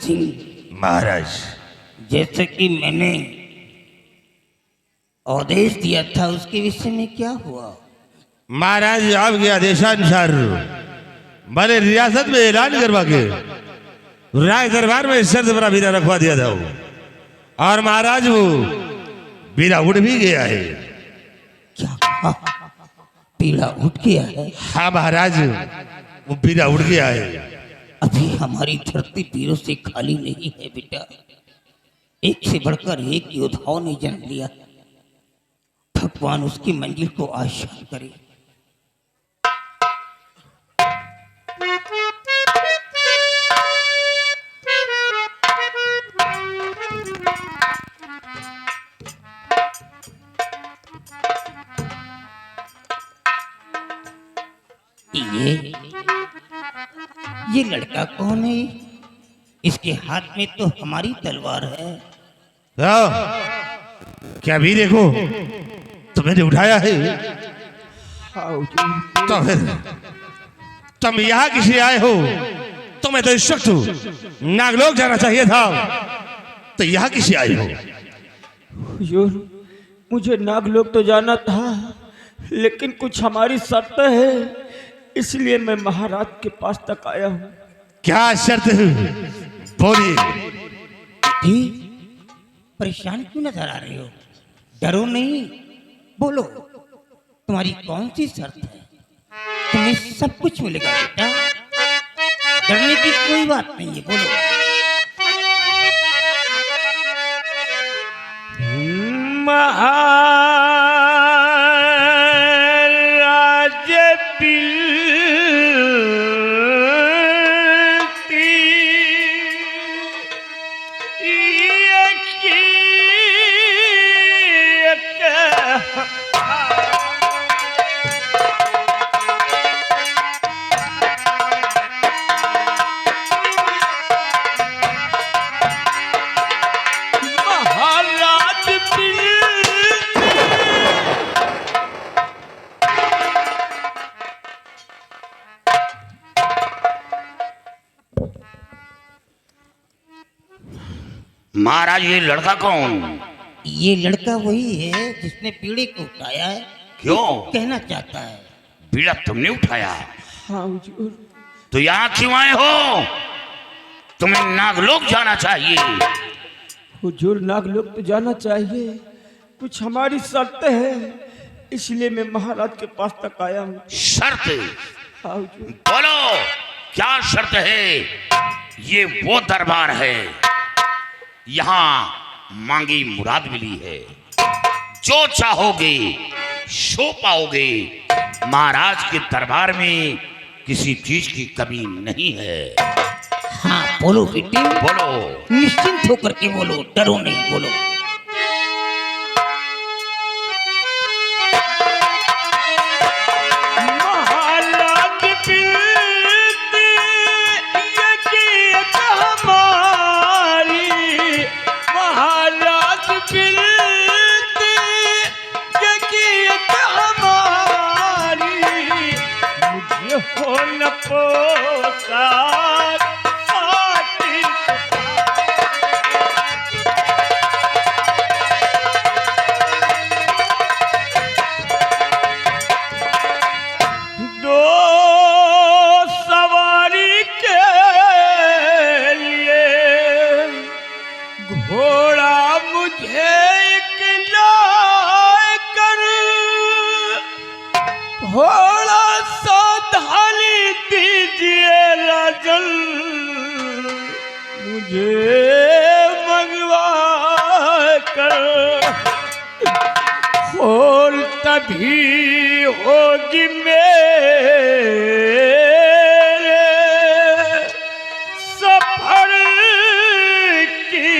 सिंह महाराज। जैसे कि मैंने आदेश दिया था उसके विषय में क्या हुआ? महाराज आपके आदेशानुसार मैंने रियासत में ऐलान करवा के राय दरबार में शर्त बना बीरा रखवा दिया था और महाराज वो बीरा उठ भी गया है। क्या कहा? पीड़ा उठ गया है? हाँ महाराज, वो बीरा उठ गया है। अभी हमारी धरती पीरों से खाली नहीं है बेटा। एक से बढ़कर एक योद्धाओं ने जन्म लिया। भगवान उसकी मंजिल को आसान करे। ये लड़का कौन है? इसके हाथ में तो हमारी तलवार है। क्या भी देखो तो मैंने उठाया है। तो फिर तुम यहाँ किसी आए हो? तो मैं तो इस वक्त नागलोक जाना चाहिए था, तो यहाँ किसी आए हो? हुजूर, मुझे नागलोक तो जाना था, लेकिन कुछ हमारी शर्त है, इसलिए मैं महाराज के पास तक आया हूँ। क्या शर्त है? बोलिए। परेशान क्यों नजर आ रहे हो? डरो नहीं, बोलो तुम्हारी कौन सी शर्त है? तुम्हें सब कुछ मिलेगा बेटा, डरने की कोई बात नहीं है, बोलो। महाराज, ये लड़का कौन? ये लड़का वही है जिसने पीड़े को उठाया है। क्यों? कहना चाहता है। बीड़ा तुमने उठाया? हाँ हुजूर। तो यहाँ क्यों आए हो? तुम्हें नागलोक जाना चाहिए। हुजूर, नागलोक तो जाना चाहिए, कुछ हमारी शर्त है, इसलिए मैं महाराज के पास तक आया हूँ। शर्त? हाँ हुजूर। बोलो, क्या शर्त है? ये वो दरबार है, यहाँ मांगी मुराद मिली है। जो चाहोगे सो पाओगे। महाराज के दरबार में किसी चीज की कमी नहीं है। हाँ बोलो बेटी, बोलो। निश्चिंत होकर के बोलो, डरो नहीं, बोलो। तभी होगी मेरे सफर की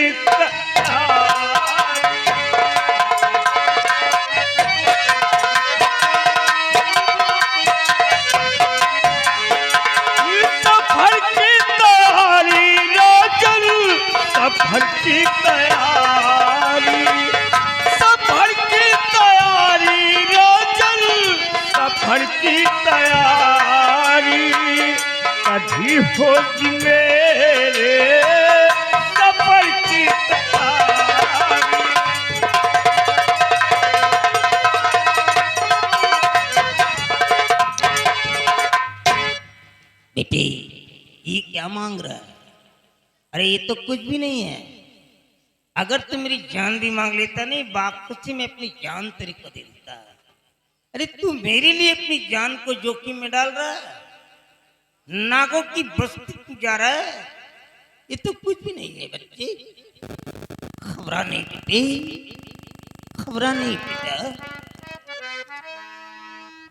तैयारी, राजन सफर की तैयारी, सफर की तैयारी, राजन सफर की तैयारी कभी होगी मेरे अरे ये तो कुछ भी नहीं है। अगर तू मेरी जान भी मांग लेता नहीं, बाखुशी में अपनी जान तेरे को दे देता। अरे तू मेरे लिए अपनी जान को जोखिम में डाल रहा है, नागों की बस्ती तू जा रहा है। ये तो कुछ भी नहीं है बच्चे, खबरा नहीं बेटे, खबरा नहीं बेटा।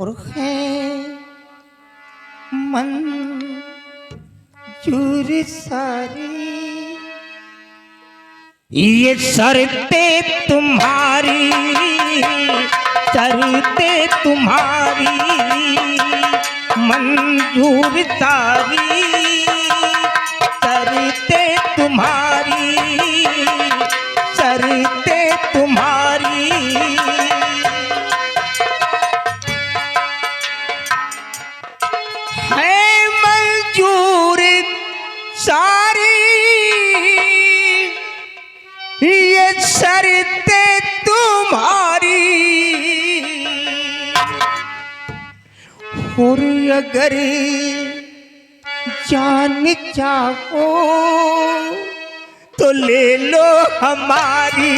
और है मंजूर सारी ये शर्ते तुम्हारी, शर्ते तुम्हारी मंजूर सारी, शर्ते तुम्हारी, शर्ते तुम्हारी। है मंजूर सारी ये शर्ते तुम्हारी। और अगर जान चाहो तो ले लो हमारी,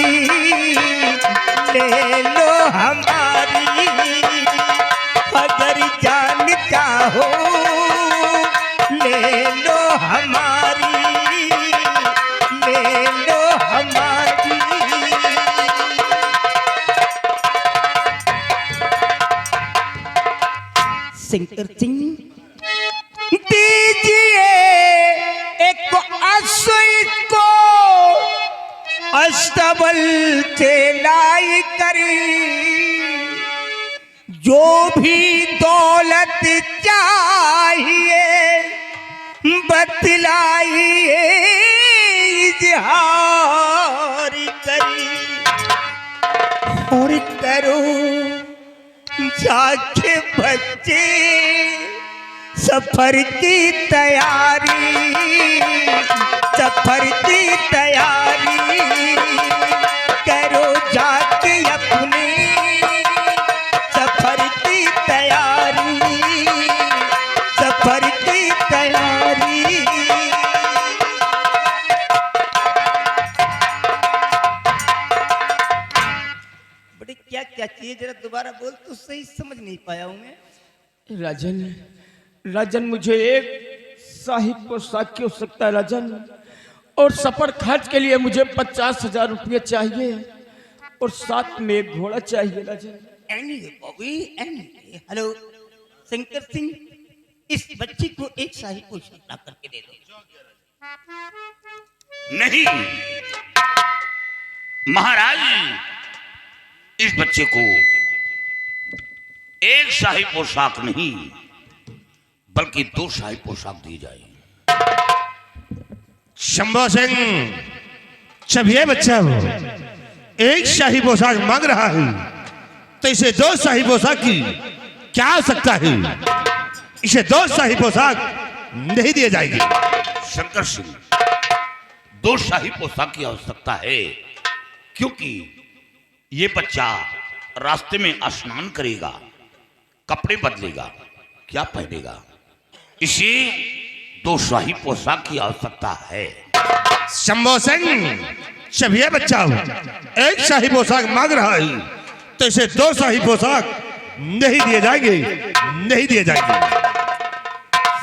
ले लो हमारी। अगर जान चाहो ले लो हमारी, ले लो हमारी। शंकर सिंह दीजिए एक अश्व को अस्तबल से लाई करी, जो भी दौलत चाहिए बतलाइए इजहार करी। और करो जाके बच्चे सफर की तैयारी, सफर की तैयारी करो जाके अपनी सफर की तैयारी, सफर की तैयारी। बड़ी क्या क्या चाहिए, जरा दोबारा बोल तो सही, समझ नहीं पाया हूं मैं। राजन, राजन मुझे एक शाही पोशाक की आवश्यकता है राजन, और सफर खर्च के लिए मुझे 50,000 रुपये चाहिए, और साथ में एक घोड़ा चाहिए राजन। Anyway, Bobby, anyway. Hello Shankar Singh, इस बच्ची को एक शाही पोशाक ला करके दे दो। नहीं महाराज, इस बच्चे को एक शाही पोशाक नहीं बल्कि 2 शाही पोशाक दी जाए। शंभो सिंह, जब ये बच्चा एक शाही पोशाक मांग रहा है तो इसे 2 शाही पोशाक की क्या आवश्यकता है? इसे 2 शाही पोशाक नहीं दिए जाएगी। शंकर सिंह, 2 शाही पोशाक की आवश्यकता है, क्योंकि ये बच्चा रास्ते में स्नान करेगा, कपड़े बदलेगा, क्या पहनेगा, इसे 2 शाही पोशाक की आवश्यकता है। शंभो सिंह, जब ये बच्चा एक शाही पोशाक मांग रहा है तो इसे 2 शाही पोशाक नहीं दिए जाएंगे, नहीं दिए जाएंगे।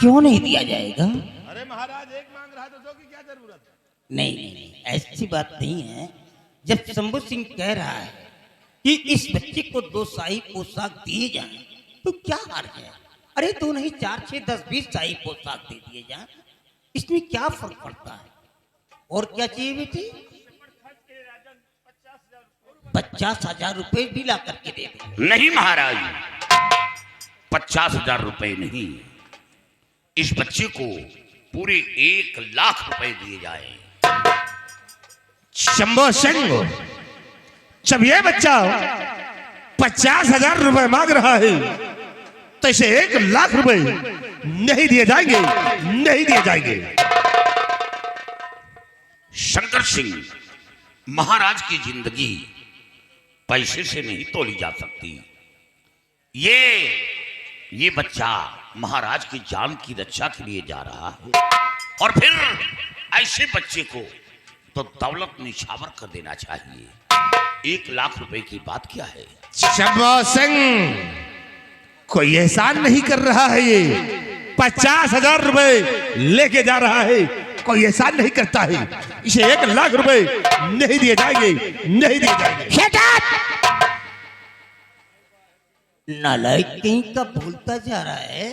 क्यों नहीं दिया जाएगा? अरे महाराज, एक मांग रहा है तो 2 की क्या जरूरत है? नहीं नहीं नहीं, ऐसी बात नहीं है। जब शंभू सिंह कह रहा है कि इस बच्चे को 2 शाही पोशाक दिए जाएं तो क्या हर्ज है? अरे 2 नहीं, 4, 6, 10, 20 शाही पोशाक दे दिए जाएं, इसमें क्या फर्क पड़ता है? और क्या चाहिए बेटी? 50,000 रुपए भी ला करके दे दे। नहीं महाराज, 50,000 रुपए नहीं, इस बच्चे को पूरे 1 लाख रुपए दिए जाए। शंभो सिंह, जब ये बच्चा 50,000 रुपए मांग रहा है तो इसे 1 लाख रुपए नहीं दिए जाएंगे, नहीं दिए जाएंगे। शंकर सिंह, महाराज की जिंदगी पैसे से नहीं तोली जा सकती। ये बच्चा महाराज की जान की रक्षा के लिए जा रहा है। और फिर ऐसे बच्चे को तो दौलत निछावर कर देना चाहिए। 1 लाख रुपए की बात क्या है? शंभू सिंह कोई एहसान नहीं कर रहा है, ये 50,000 रुपए लेके जा रहा है, कोई एहसान नहीं करता है। इसे 1 लाख रुपए नहीं दिए जाएंगे, नहीं दिए जाएंगे। नालायक कहीं का बोलता जा रहा है,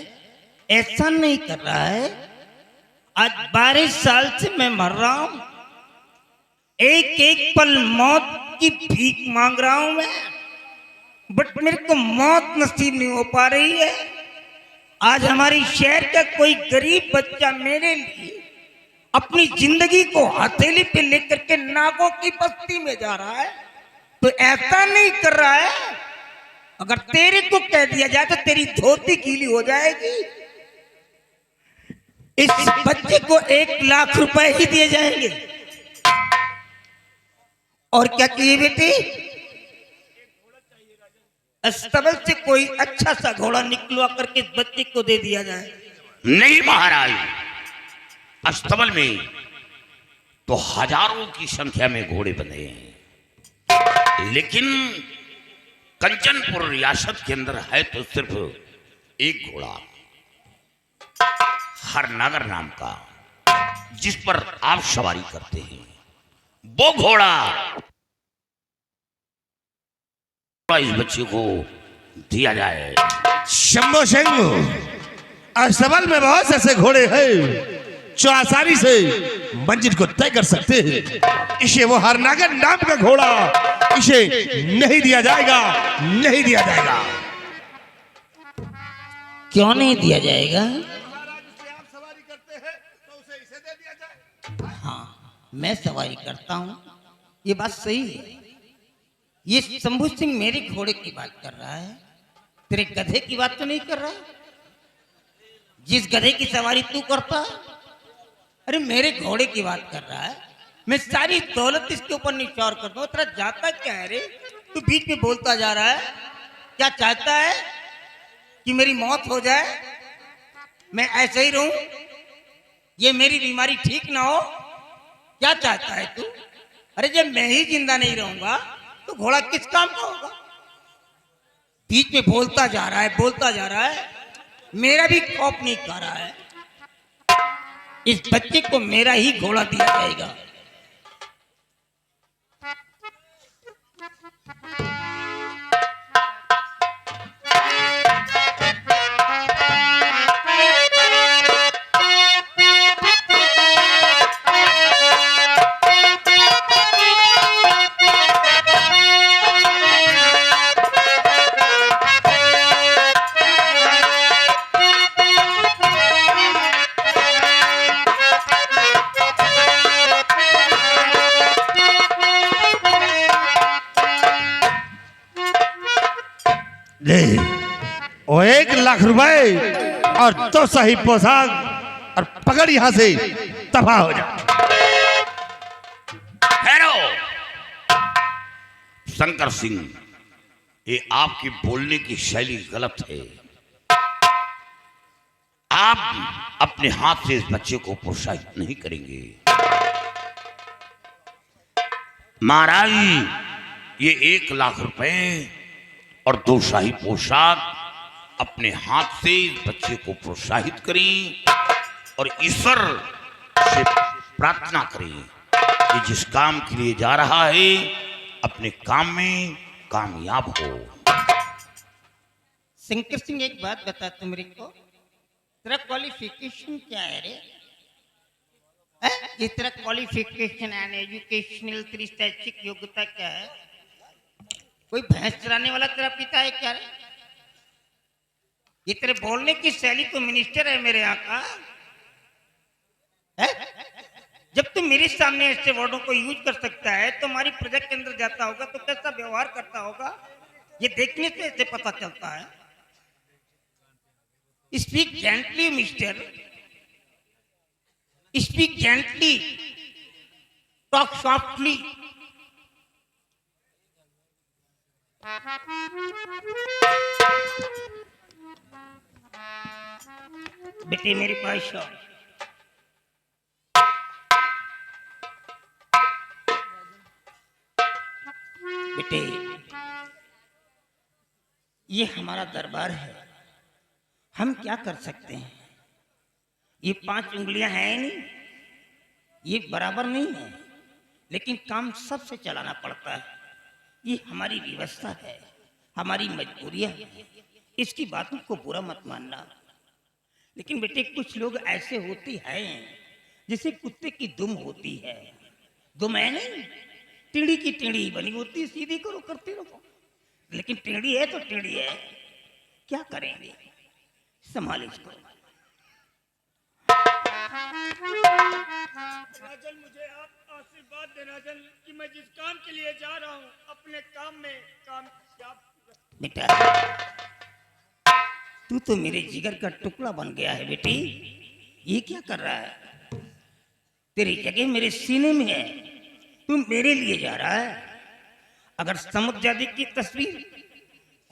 ऐसा नहीं कर रहा है। आज 12 साल से मैं मर रहा हूं, एक एक पल मौत की भीख मांग रहा हूं मैं, बट मेरे को मौत नसीब नहीं हो पा रही है। आज हमारी शहर का कोई गरीब बच्चा मेरे लिए अपनी जिंदगी को हथेली पे लेकर के नागों की बस्ती में जा रहा है, तो ऐसा नहीं कर रहा है। अगर तेरे को कह दिया जाए तो तेरी धोती गीली हो जाएगी। इस बच्चे को 1 लाख रुपए ही दिए जाएंगे। और क्या चाहिए बेटी? अस्तबल से कोई अच्छा सा घोड़ा निकलवा करके इस बच्चे को दे दिया जाए। नहीं महाराज, अस्तबल में तो हजारों की संख्या में घोड़े बंधे हैं, लेकिन कंचनपुर रियासत के अंदर है तो सिर्फ एक घोड़ा, हरनागर नाम का, जिस पर आप सवारी करते हैं। वो घोड़ा इस बच्चे को दिया जाए। शंभू सिंह अस्तबल में बहुत ऐसे घोड़े हैं जो आसानी से मंजिल को तय कर सकते हैं। इसे वो हरनागर नाम का घोड़ा इसे नहीं दिया जाएगा, नहीं दिया जाएगा। क्यों नहीं दिया जाएगा? हाँ, मैं सवारी करता हूं, ये बात सही है। ये शंभू सिंह मेरे घोड़े की बात कर रहा है, तेरे गधे की बात तो नहीं कर रहा है। जिस गधे की सवारी तू करता है, अरे मेरे घोड़े की बात कर रहा है। मैं सारी दौलत इसके ऊपर निछावर कर दूं। तेरा जाता क्या है रे? तू बीच में बोलता जा रहा है। क्या चाहता है कि मेरी मौत हो जाए, मैं ऐसे ही रहूं, ये मेरी बीमारी ठीक ना हो? क्या चाहता है तू? अरे जब मैं ही जिंदा नहीं रहूंगा तो घोड़ा किस काम का होगा? बीच में बोलता जा रहा है, बोलता जा रहा है, मेरा भी खौफ नहीं खा रहा है। इस बच्चे को मेरा ही घोड़ा दिया जाएगा। ले वो 1 लाख रुपए और तो सही पोशाक और पकड़ यहां से तबाह हो जा। ठहरो शंकर सिंह, ये आपकी बोलने की शैली गलत है। आप अपने हाथ से इस बच्चे को प्रोत्साहित नहीं करेंगे। महाराज, ये 1 लाख रुपए और 2 शाही पोशाक अपने हाथ से इस बच्चे को प्रोत्साहित करें और ईश्वर से प्रार्थना करें कि जिस काम के लिए जा रहा है अपने काम में कामयाब हो। शंकर सिंह, एक बात बता तू मेरे को, तेरा क्वालिफिकेशन क्या है रे? ये तेरा क्वालिफिकेशन एंड एजुकेशनल तेरी शैक्षिक योग्यता क्या है? कोई भैंस चराने वाला तेरा पिता है क्या रे? ये तेरे बोलने की शैली तो मिनिस्टर है मेरे यहाँ का है? जब तू मेरे सामने ऐसे वर्डों को यूज कर सकता है तो हमारी प्रजा के अंदर जाता होगा तो कैसा व्यवहार करता होगा, ये देखने से ऐसे पता चलता है। Speak gently mister, speak gently, talk softly. बेटे मेरे पास आओ। बेटे, ये हमारा दरबार है, हम क्या कर सकते हैं? ये 5 उंगलियां हैं नहीं, ये बराबर नहीं है, लेकिन काम सबसे चलाना पड़ता है। ये हमारी व्यवस्था है, हमारी मजबूरियां है। इसकी बातों को बुरा मत मानना। लेकिन बेटे, कुछ लोग ऐसे होते हैं जैसे कुत्ते की दुम होती है। दुम है नहीं, टेढ़ी की टेढ़ी बनी होती है, सीधी करो करते रहो। लेकिन टेढ़ी है तो टेढ़ी है, क्या करेंगे? संभाल इसको। राजन, मुझे आप आशीर्वाद दे राजन कि मैं जिस काम के लिए जा रहा हूँ अपने काम में कामयाब। बेटा, तू तो मेरे जिगर का टुकड़ा बन गया है बेटी। ये क्या कर रहा है? तेरी जगह मेरे सीने में है, तू मेरे लिए जा रहा है। अगर समुद्रजादी की तस्वीर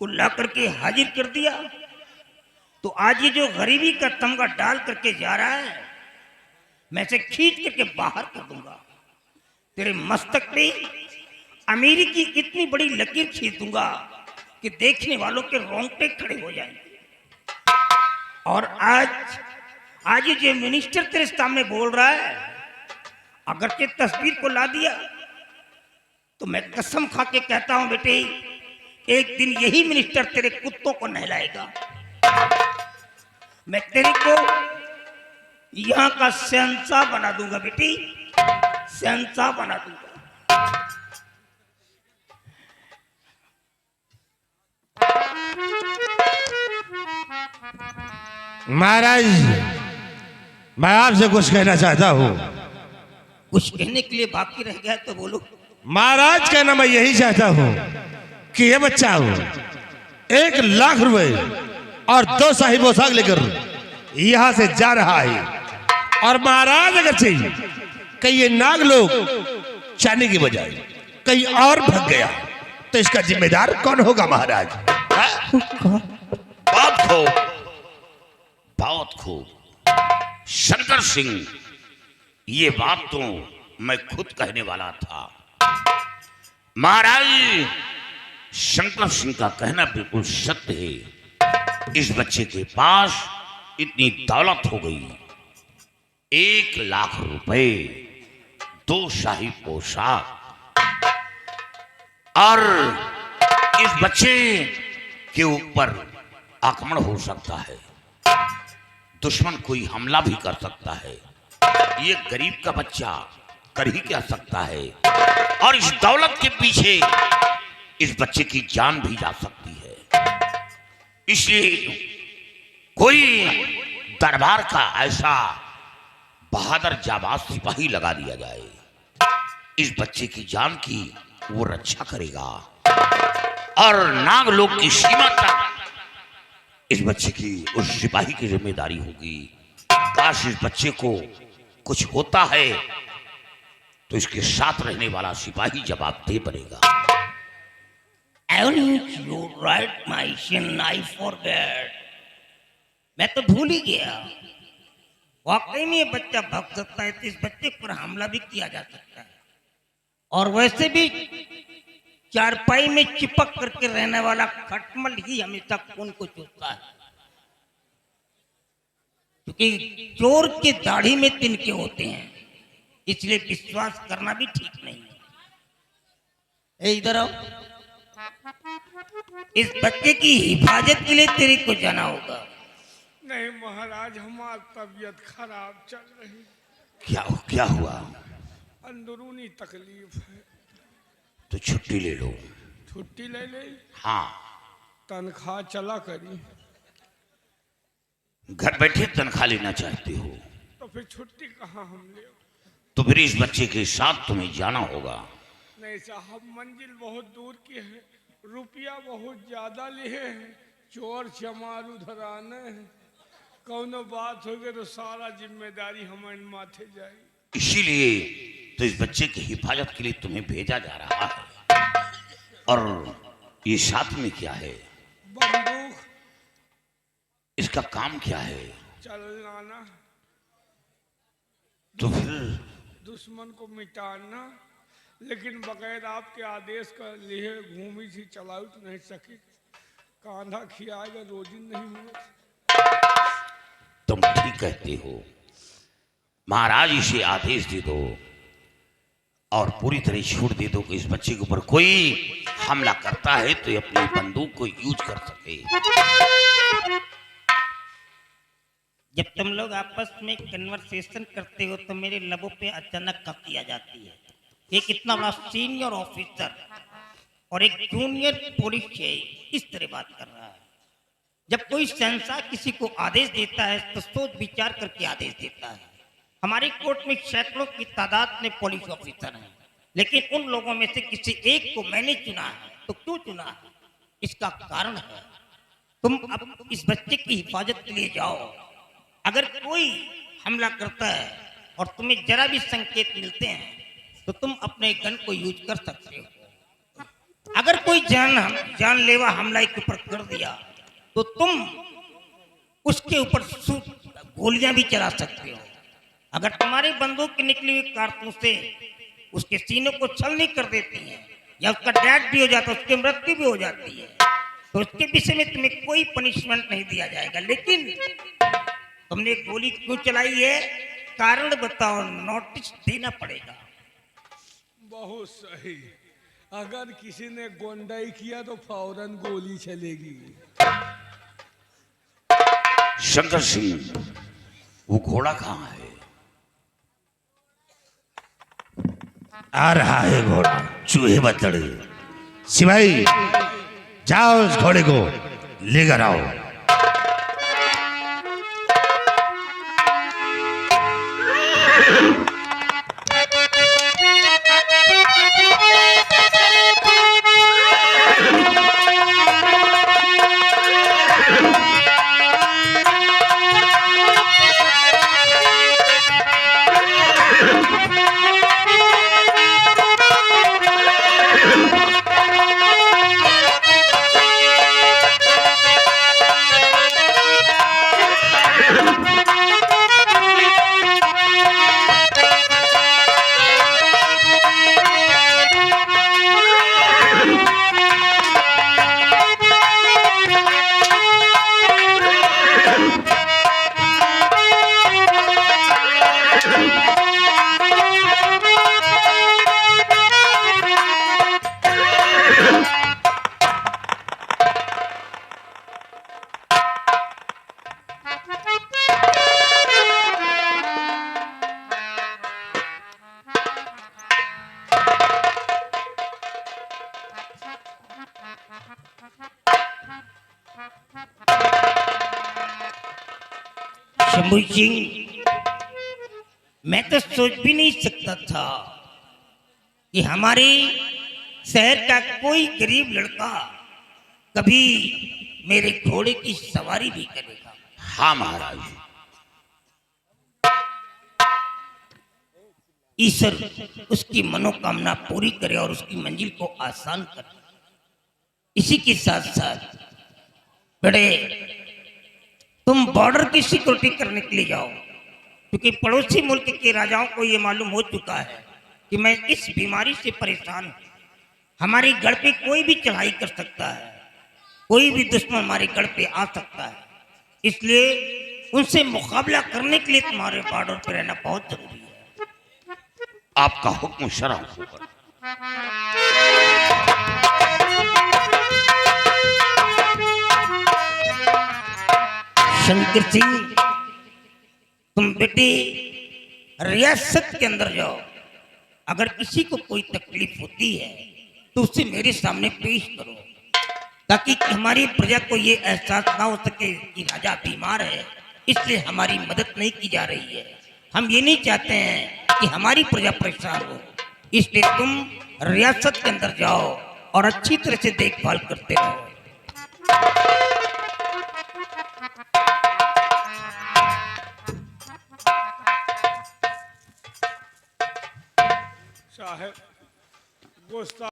को ला करके हाजिर कर दिया तो आज ये जो गरीबी का तमगा डाल करके जा रहा है, मैं इसे खींच करके बाहर कर दूंगा। तेरे मस्तक पे अमीरी की इतनी बड़ी लकीर खींच दूंगा कि देखने वालों के रोंगटे खड़े हो जाएंगे। और आज ये जो मिनिस्टर तेरे सामने बोल रहा है, अगर के तस्वीर को ला दिया तो मैं कसम खा के कहता हूं बेटे, एक दिन यही मिनिस्टर तेरे कुत्तों को नहलाएगा। मैं तेरे को यहां का शहंशाह बना दूंगा बेटी, शहंशाह बना दूंगा। महाराज, मैं आपसे कुछ कहना चाहता हूँ। कुछ कहने के लिए बाकी रह गया तो बोलो। महाराज, कहना मैं यही चाहता हूँ कि ये बच्चा हो 1 लाख रुपए और 2 शाही पोशाक लेकर यहां से जा रहा है। और महाराज, अगर चाहिए कहीं ये नाग लोग जाने की बजाय कहीं और भाग गया तो इसका जिम्मेदार कौन होगा महाराज? बहुत खूब, बहुत खूब शंकर सिंह, ये बात तो मैं खुद कहने वाला था। महाराज, शंकर सिंह का कहना बिल्कुल सत्य है। इस बच्चे के पास इतनी दौलत हो गई, 1 लाख रुपए, 2 शाही पोशाक, और इस बच्चे के ऊपर आक्रमण हो सकता है, दुश्मन कोई हमला भी कर सकता है। ये गरीब का बच्चा कर ही क्या सकता है, और इस दौलत के पीछे इस बच्चे की जान भी जा सकती है। इसलिए कोई दरबार का ऐसा बहादुर जाबाज सिपाही लगा दिया जाए, इस बच्चे की जान की वो रक्षा करेगा, और नागलोक की सीमा तक इस बच्चे की, उस सिपाही की जिम्मेदारी होगी। काश इस बच्चे को कुछ होता है तो इसके साथ रहने वाला सिपाही जवाबदेह बनेगा। You're right, my son, I forget. मैं तो भूल ही गया। वाकई में ये बच्चा भाग सकता है तो इस बच्चे पर हमला भी किया जा सकता है। और वैसे भी चारपाई में चिपक करके रहने वाला खटमल ही हमेशा खून को चूसता है, क्योंकि चोर के दाढ़ी में तिनके होते हैं, इसलिए विश्वास करना भी ठीक नहीं है। इधर आओ, इस बच्चे की हिफाजत के लिए तेरे को जाना होगा। नहीं महाराज, हमारी तबीयत खराब चल रही, क्या हुआ? अंदरूनी तकलीफ है। तो छुट्टी ले लो। छुट्टी ले ले? हाँ, तनख्वाह चला करी। घर बैठे तनख्वाह लेना चाहते हो तो फिर छुट्टी कहाँ हम ले? तो फिर इस बच्चे के साथ तुम्हें जाना होगा। नहीं साहब, मंजिल बहुत दूर की है, रुपया बहुत ज्यादा लिए हैं, चोर चमार उधर आने हैं, कौनो बात हो गई तो सारा जिम्मेदारी हमारे माथे जाएगी। इसीलिए तो इस बच्चे की हिफाजत के लिए तुम्हें भेजा जा रहा है। और ये साथ में क्या है? बंदूक। इसका काम क्या है? चलना, तो फिर दुश्मन को मिटाना, लेकिन बगैर आपके आदेश का लिए घूमी थी, चलाऊ तो नहीं सकी। कांधा खियाएगा रोजी नहीं हुआ। तुम ठीक कहते हो। महाराज इसे आदेश दे दो और पूरी तरह छूट दे दो कि इस बच्चे के ऊपर कोई हमला करता है तो ये अपनी बंदूक को यूज कर सके। जब तुम लोग आपस में कन्वर्सेशन करते हो तो मेरे लबों पे अचानक हंसी आ जाती है। एक इतना बड़ा सीनियर ऑफिसर और एक जूनियर पुलिस है इस तरह बात कर रहा है। जब कोई शहंशाह किसी को आदेश देता है तो सोच विचार करके आदेश देता है। हमारी कोर्ट में सैकड़ों की तादाद में पुलिस ऑफिसर हैं, लेकिन उन लोगों में से किसी एक को मैंने चुना है। तो क्यों चुना है? इसका कारण है तुम अब इस बच्चे की हिफाजत के लिए जाओ। अगर कोई हमला करता है और तुम्हें जरा भी संकेत मिलते हैं तो तुम अपने गन को यूज कर सकते हो। अगर कोई जानलेवा हमला के ऊपर कर दिया तो तुम उसके ऊपर गोलियां भी चला सकते हो। अगर तुम्हारी बंदूक की निकली हुई कारतूसें उसके सीने को छलनी कर देती हैं या उसका डेथ भी हो जाता है, उसकी मृत्यु भी हो जाती है, तो उसके विषय में तुम्हें कोई पनिशमेंट नहीं दिया जाएगा। लेकिन तुमने गोली क्यों चलाई है, कारण बताओ, नोटिस देना पड़ेगा। बहुत सही। अगर किसी ने गोंडाई किया तो फौरन गोली चलेगी। शंकर सिंह, वो घोड़ा कहाँ है? आ रहा है घोड़ा। चूहे बतड़। सिपाही, जाओ उस घोड़े को लेकर आओ। शंभू सिंह, मैं तो सोच भी नहीं सकता था कि हमारे शहर का कोई गरीब लड़का कभी मेरे घोड़े की सवारी भी करेगा। हाँ महाराज। ईश्वर उसकी मनोकामना पूरी करे और उसकी मंजिल को आसान करे। इसी के साथ साथ बड़े तुम बॉर्डर की सिक्योरिटी करने के लिए जाओ, क्योंकि पड़ोसी मुल्क के राजाओं को यह मालूम हो चुका है कि मैं इस बीमारी से परेशान हूं। हमारे गढ़ पे कोई भी चढ़ाई कर सकता है, कोई भी दुश्मन हमारे गढ़ पे आ सकता है, इसलिए उनसे मुकाबला करने के लिए तुम्हारे बॉर्डर पर रहना बहुत जरूरी है। आपका हुक्म शरह होगा। शंकर सिंह, तुम बेटे रियासत के अंदर जाओ। अगर किसी को कोई तकलीफ होती है तो उसे मेरे सामने पेश करो, ताकि हमारी प्रजा को ये एहसास ना हो सके कि राजा बीमार है, इसलिए हमारी मदद नहीं की जा रही है। हम ये नहीं चाहते हैं कि हमारी प्रजा परेशान हो, इसलिए तुम रियासत के अंदर जाओ और अच्छी तरह से देखभाल करते रहो। साहब, गुस्सा